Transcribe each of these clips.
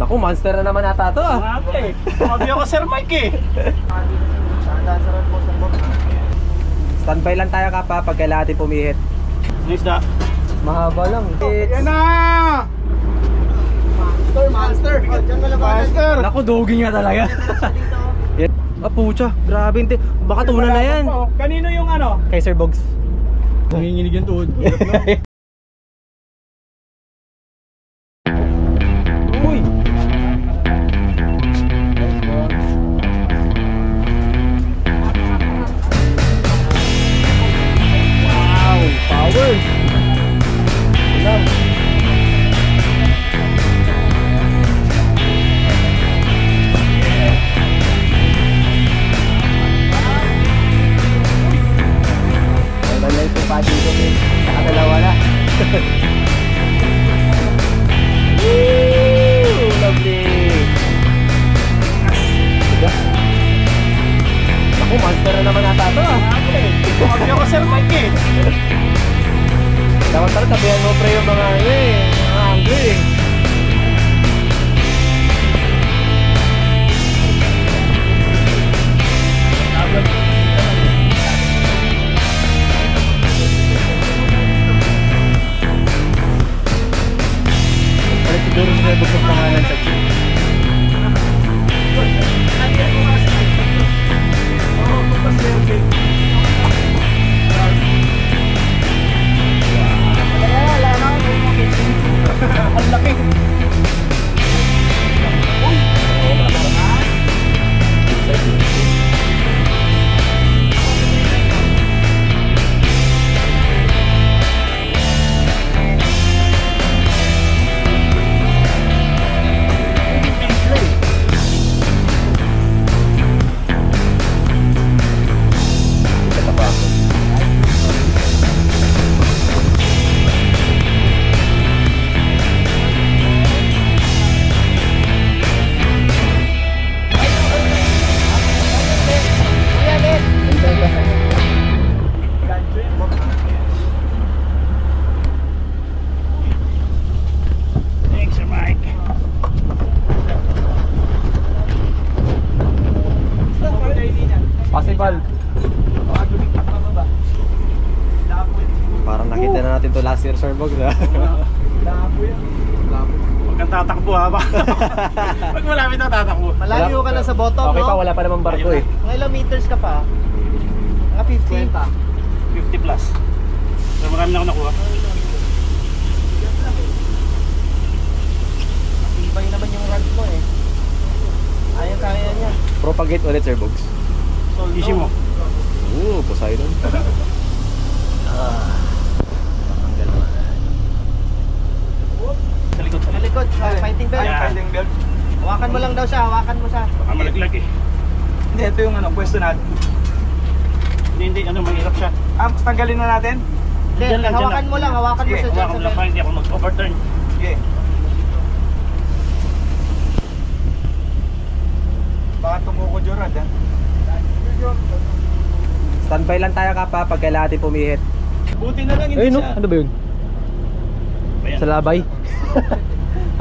Naku, monster na naman ata to ah. Grabe. Sabi ako Sir Mike eh. Standby lang tayo kapa pag kailangan natin pumihit. Nice da. Mahaba lang. Yan na! Monster! Monster! Naku, dogi nga talaga. Yan. Ah, pucha. Grabe. Baka tunan na yan. Kanino yung ano? Kay Sir Bogs. Nanginginig yung tuhod. Uy! Wow! Power! Lang. Wala ito pa dito eh. Nakadalawa na. Woo! Lovely! Naku, monster na naman ata ito ah. Sabi ako Sir Mike eh. Dapat pala tabihan mo pre yung mga ano eh. Mga angler eh. Siguro sila bukong pangalan sa gym. Ang laki. Thanks, Sir Mike. Possible. Parang nakita na natin to last year, Sir Bogs. Huwag kang tatakbo ha ba? Pag malapit na tatakbo. Malayo ka na sa bottom, Okay no? pa, wala pa namang barko eh. Mga ilang meters ka pa? Mga 50. 50 plus. So marami na ako nakuha. Ibay naman yung rod mo eh. Ayaw kaya niya. Propagate ulit, Sir Bogs. Easy mo. Ooh, Poseidon. Sa likod. Sa likod, fighting belt. Fighting belt. Hawakan mo lang daw siya, hawakan mo siya. Baka malaglag eh. Hindi, ito yung ano, pwesto natin. Hindi, ano, mahirap siya. Tanggalin na natin? Hindi, Diyan lang, hawakan mo lang, hawakan mo Sige, siya dyan Hawakan sa mo lang belt. para hindi ako mag-overturn. Sige. Baka tumuko yung rod, ha? Standby lang tayo kapa pag kailangan natin pumihit. Buti na lang hindi Ayun no? siya. Ano ba yun? Ayan. Sa labay?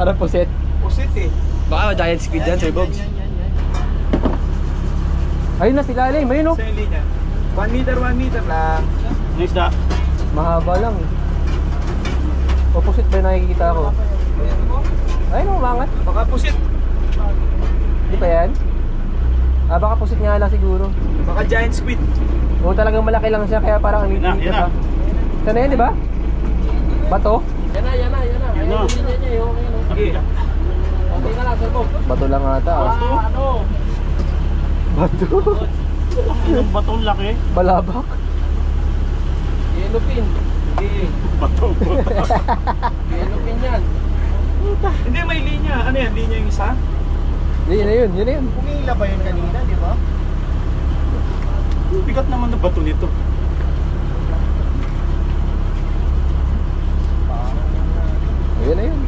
Harap po set. Pusit eh. Baka giant squid yan, Sir Bogs. Yan. Ayun na sila alim, ayun no? Sa linya. 1 meter lang. Nice da. Mahaba lang eh. Opposite ba yung nakikita ko? Ayun no, umangat. Baka pusit. Di ba yan? Ah, baka pusit nga lang siguro. Baka giant squid. Oo, talagang malaki lang siya kaya parang ang Yan na, liit yan siya. na. Sana yan, di ba? Bato? Yan na. Yan na. Sige. Okay na lang, sir Bob. Bato lang ata. Ah. Ano? Bato? Yung batong laki. Balabak? Yellow pin. Sige. Bato. Yellow pin yan. Hindi, may linya. Ano yan? Linya yung isa? Yun na yun, yun na yun. Pumila ba yun kanina, di ba? Bigat naman na bato nito. Ayun na yun.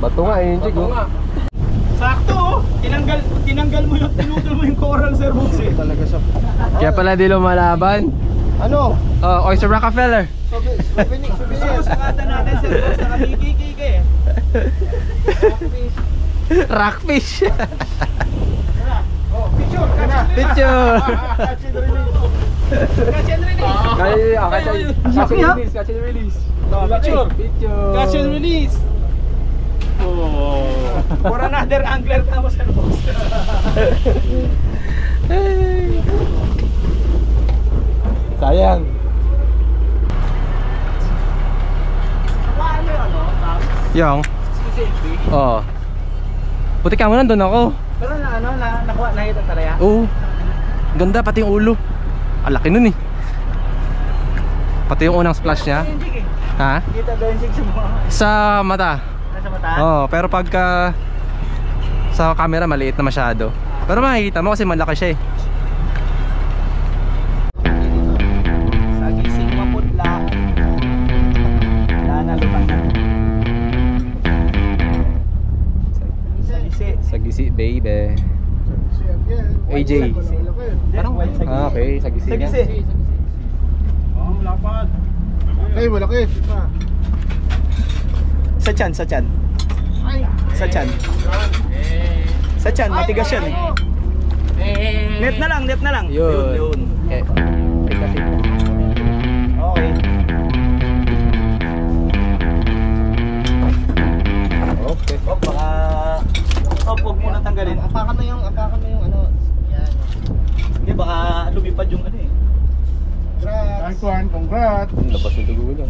Bato nga, yun Jig. Bato nga. Sakto oh! Tinanggal mo yung, tinutol mo yung coral, Sir Bogs eh. Talaga siya. Kaya pala di lumalaban. Ano? Oyster Rockefeller. Souvenir. Gusto mo sukatan natin, Sir Bogs, sa kamikikike eh. Rockfish. Oh, picture. Picture. Catch and release. Catch and release. Picture. Picture. Catch and release. Oh. For another angler tama sa box. Sayang. Ano yun, no? Yung. Oo. Puti ka mo nandun ako. Pero nakuha na ito talaya. Oo. Ganda pati yung ulo. Ang laki nun eh. Pati yung unang splash niya. Ha? Kita daw yung sig Sa mata. sa mata. Oo, pero pagka sa camera maliit na masyado. Pero makikita mo kasi malaki siya eh. Sa gising maputla. Lanalupan na. Sa gisi. Sa gisi baby. AJ. Parang Ah, okay, sa gisi. Sa niya. gisi. Oh, lapad. Ay, malaki. Sa chan, sa chan. Sa chan. Sa chan, matigas yan eh. Net na lang, net na lang. Yun. Okay. Okay. Okay. Oh, baka... Oh, huwag muna tanggalin. Apakan mo yung ano. Yan. Hindi, baka lumipad yung ano eh. Congrats. Congrats. Labas yung dugo niya.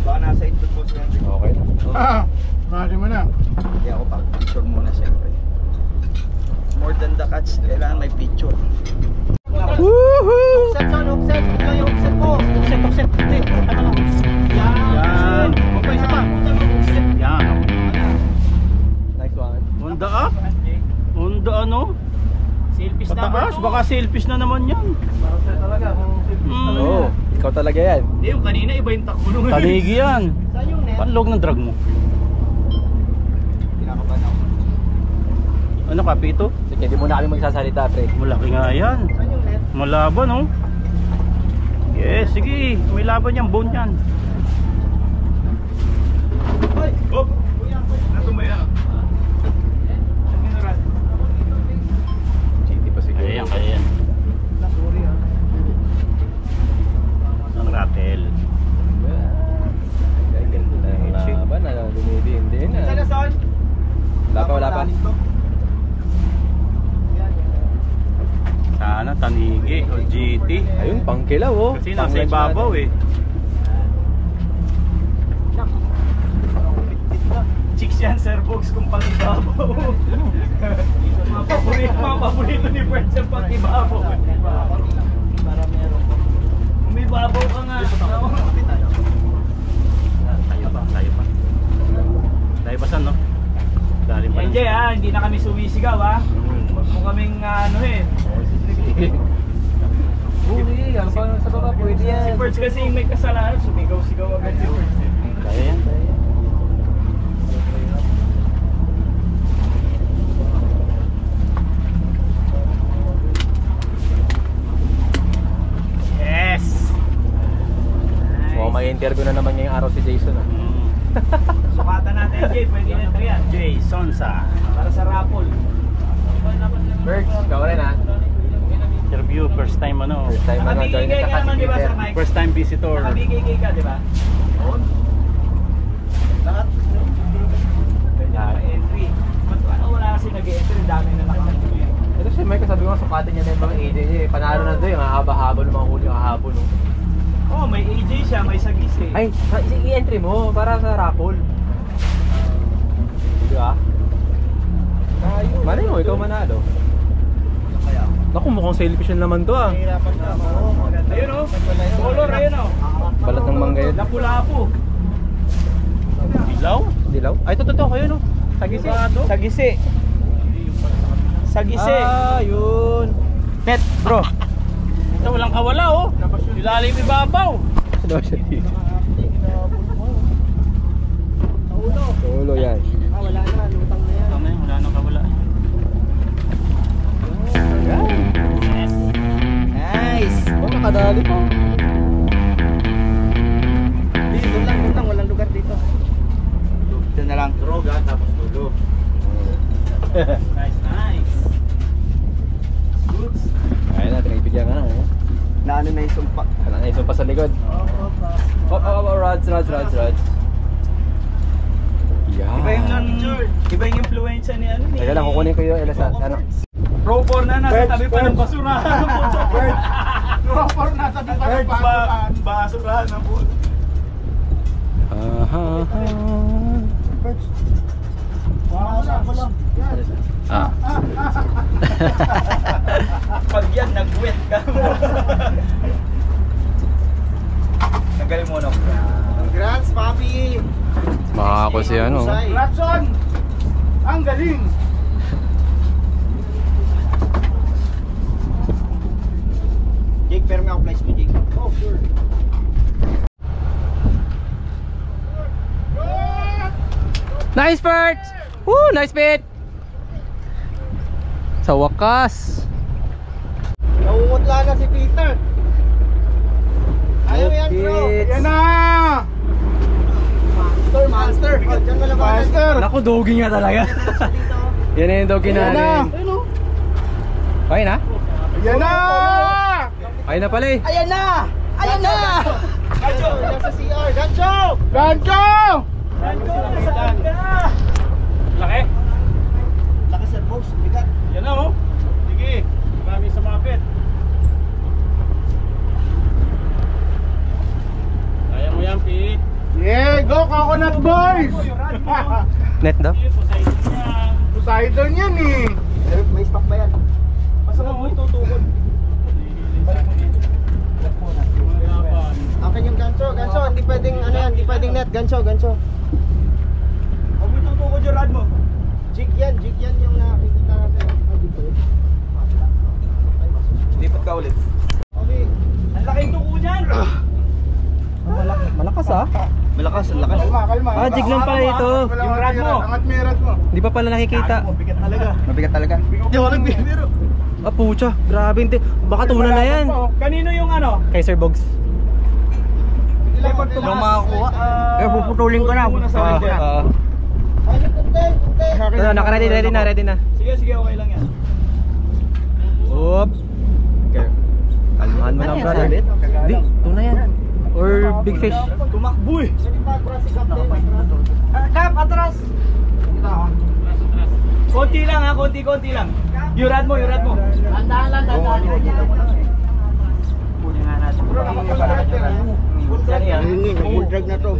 Baka nasa input mo siya. Okay na. Maki mo na. Hindi ako pag picture muna siyempre. More than the catch, kailangan may picture. Woohoo! Offset son, offset. Ito yung offset mo. Offset. Hindi, punta ka lang. Yan. Huwag pa isa pa. Yan. Nice one. Honda up? Honda ano? Selfish number Pataas? 2. Baka selfish na naman yan. Talaga. Oo, ikaw talaga yan. Hindi, yung kanina iba yung takbo nung Taligi yan. Saan yung net? Panlog ng drag mo. Kinakabahan ako. Ano ka, Pito? Sige, hindi muna kami magsasalita, pre. Malaki nga yan. Saan yung net? Malaban, oh. Yes, sige. May laban yan, bone yan. Oh! Natumba yan. Chiti pa siguro. Kaya yan, kaya yan. Sorry ah. Ang rattle. Laban na, dumidindi na. Saan na, son? Wala pa. Sana, tanigi o GT. Ayun, pangkilaw oh. Kasi nasa ibabaw eh. Chicks yan, Sir Bogs, kung pang-ibabaw. Mga paborito ni Bert sa pang-ibabaw. Para meron ko. Kung may babaw ka nga. Tayo pa. Tayo pa saan, no? Galing pa. Hindi ha, hindi na kami sumisigaw ha. Huwag mo kaming ano eh. Huli, ano pa sa baba, pwede Si yan. Bert kasi yung may kasalanan, sumigaw-sigaw agad si Bert. Kaya yan. Yes! Oh, may interview na naman ngayong araw si Jason ah. Sukatan natin Jay, pwede na ito yan. Jay Sonsa. Para sa raffle. Bergs, ikaw rin ah. Interview, first time ano. First time na join Nakabigay ka ka naman kasi di ba Peter. Sir Mike? First time visitor. Nakabigay ka di ba? Oo. Lahat. Entry. Ba't wala kasi nag-entry? Dami na nakasal. Ito si Mike, sabi ko sukatin niya na yung mga AJ niya eh. Panalo na doon, yung hahaba-haba ng mga huli yung hahabol no. Oh, may AJ siya, may sagis eh. Ay, i-entry mo para sa raffle. Di ba? Malay mo, ikaw manalo. Kaya. Naku, mukhang selfish naman to ah. Hirapan na ako. Maganda. Ayun oh. Color, ayun oh. Balat ng mangga yun. Lapu-lapu. Dilaw? Dilaw? Ay, totoo kayo no? Sagisi. Sagisi. Sagisi. Ah, yun. Net, bro. Ito walang kawala oh. Ilalim ibabaw. Ano siya dito? Ulo yan. Wala na, lutang na yan. Ano yun? Wala nang kawala. Nice. Oh, nakadali pa. Lutang, Nice, nice. Goods. Ayun na, tinagbigyan ka na. Na ano na yung sumpa. Wala na isang pa sa likod. Rods. Iba yung Yan. iba yung influensya ni ano ni. Teka lang, kukunin ko yung LSR. Ano? Pro 4 na nasa tabi pa ng basurahan. Proper nasa dito ng Basurahan na po. Ah. Pag yan, nag-wet ka mo. Nagaling mo na. Congrats, papi! Baka ako si ano. Ratson! Ang galing! Jake, pero may ako place mo, Jake. Oh, sure. Nice Bert! Woo! Nice bit! Sa wakas. Nauutla na si Peter. Ayaw yan, bro. Yan na! Monster! Oh, dyan mo lang Monster! Naku, doggy nga talaga. Yan na yung doggy natin. Okay na? Yan na! Okay na pala eh. Ayan na! Ayan na! Gancho! Yan sa CR! Gancho! Gancho! Gancho! Nasaan ka? Laki? Laki sir, boss. Bigat. Yan na oh. Sige. Marami sa mapit. Kaya mo yan, Pete. Yeah, go Coconut Boys! Net daw? Poseidon yan eh. May stock ba yan? Basta ka mo itutukod. Akin yung gancho, gancho, hindi pwedeng ano yan, hindi pwedeng net, gancho. Huwag mo itutukod yung rad mo. Jig yan yung nakikita natin. Dito eh. Lipat ka ulit. Okay. Ang laking tuko niyan. Malakas ah. Malakas, ang lakas. Kalma. Ah, jig lang pala ito. Yung rad mo. Angat mo yung rad mo. Hindi pa pala nakikita. Mabigat talaga. Mabigat talaga. Hindi ako nagbibiro. Ah, pucha. Grabe. Baka tunan na yan. Kanino yung ano? Kay Sir Bogs. Nung makakuha. Eh, puputulin ko na. Naka-ready na. Sige, okay lang yan. Oop. Okay. Kalmahan mo lang, brother. Di, tuna yan. Or big fish. Tumakbo eh. Kap, atras! Konti lang ha, konti lang. Yurad mo. Dandahan. Kunin nga natin. Full drag na to.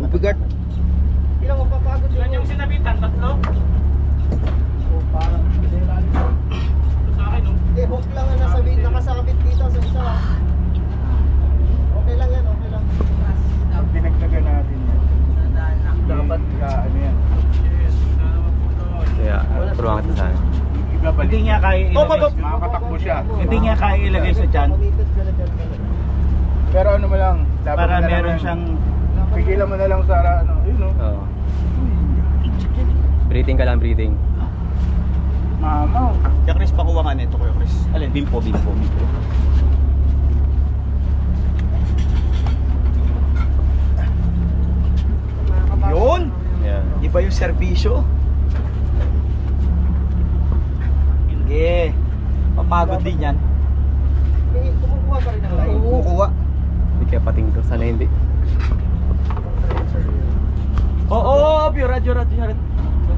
Mabigat. Ilang mapapagod Yan yung sinabitan, tatlo? Parang Sa akin oh. hindi, hook lang ang nakasabit dito sa isa. Okay lang yan, okay lang. Dinagdagan natin yan. Dapat ano yan. Kaya, turuan kita sana. Hindi niya kaya ilagay. Makakatakbo siya. Hindi niya kaya ilagay sa tiyan. Pero ano mo lang, Para meron siyang pigilan mo na lang sa ano, yun o. Oo. Breathing ka lang, breathing. Mama. Kaya Chris, pakuha nga nito Kuya Chris. Alin, bimpo. Yun! Yeah. Iba yung serbisyo. Hindi. Papagod din yan. Kumukuha pa rin ang lain. Kumukuha. Hindi kaya pating to. Sana hindi. Oo, Rad.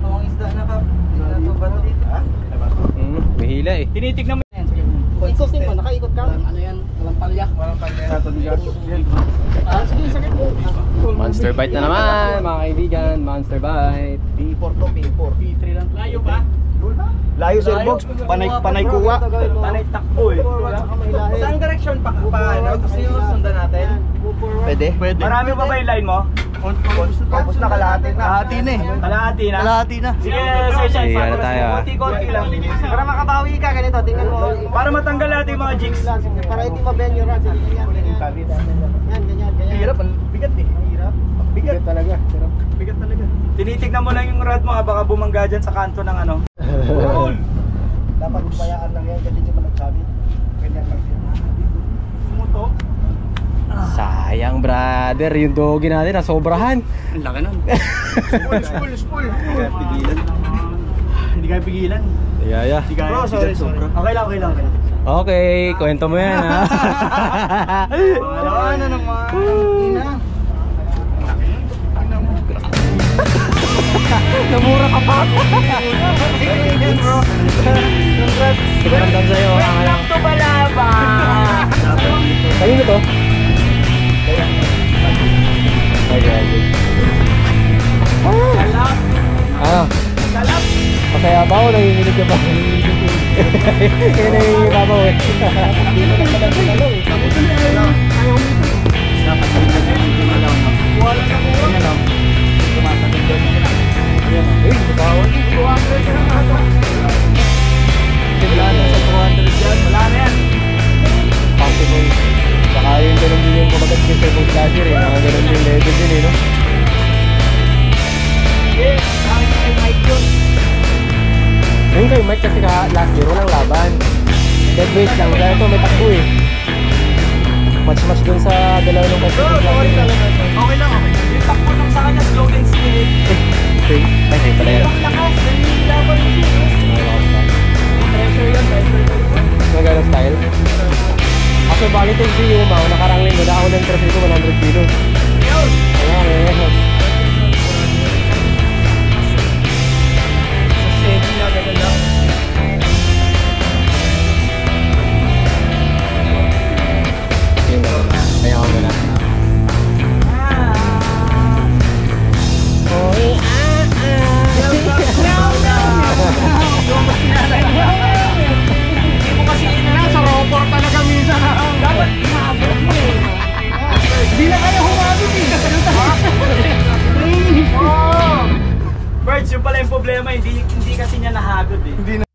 Ang isda na ka. May hila eh. Tinitignan mo yan. Ikotin mo, nakaikot ka. Ano yan? Walang palya. Sige. Monster bite na naman, mga kaibigan. Monster bite. P4 to, P4. P3 lang. Layo ba? Layo sir box, panay kuha. Panay takbo eh. Saan direksyon pa? Gusto nyo sundan natin? Pwede? Marami pa ba yung line mo? Tapos na kalahati na. Kalahati na. Sige, session. Sige, ano tayo, ah? Konti lang. Para makabawi ka, ganito, tingnan mo. Para matanggal natin yung mga jigs. Para hindi ma-bend yung rod. Ganyan. Hirap, ang bigat eh. Hirap. Bigat talaga. Bigat talaga. Tinitignan mo lang yung rod mo, baka bumangga dyan sa kanto ng ano. Cool! Dapat bayaan lang yan kasi hindi mo nagsabit. Ganyan lang yan. Sumuto. Sayang, brother. Yung doggy natin, nasobrahan. Ang laki nun. Spool. Pigilan. Hindi kaya pigilan. Yeah. Hindi kaya. Bro, sorry. Okay lang, okay lang. Okay, kwento mo yan ha. Ano naman? Ina. Namura ka pa. Congrats sa'yo. Welcome to Balaba! Kanino to? Salap! Ano? Salap! Masaya ba o nanginginig ka ba? Kaya nanginginig ba eh? Hindi mo naman pinalo eh. Dapat lang. Wala na mo. Yan lang. Tumatagin doon. Ayan. Uy, bawal. 200 na nga ito. Wala na sa 200 yan. Wala na yan. Possible. Saka yung ganun din yung kumagat kay Sebong Slasher eh. Mga ganun din level din eh, no? Yes, ay Mike yun. Ayun kay Mike kasi last year walang laban. Deadweight lang. Kaya ito may takbo eh. Match dun sa dalawa ng kasi. Bro, sorry talaga. Okay lang, okay. Yung takbo ng sa kanya, slow and steady. Ay, pala yan. Ang lakas, nangyayabang yung serious. Pressure yan, pressure yan. Maganda style. Ako bali ito si Yumao, nakarang linggo na ako ng trophy ko 100 kilo. Yun! Ayan. Sa steady na, ganun lang. Yun na. Kaya ako muna. Oy, Hindi mo kasi sa robot talaga minsan. Dapat inaabot mo eh. Hindi na kaya humabit eh. Oh! Birds, yung pala yung problema, hindi kasi niya nahagod eh. Hindi na.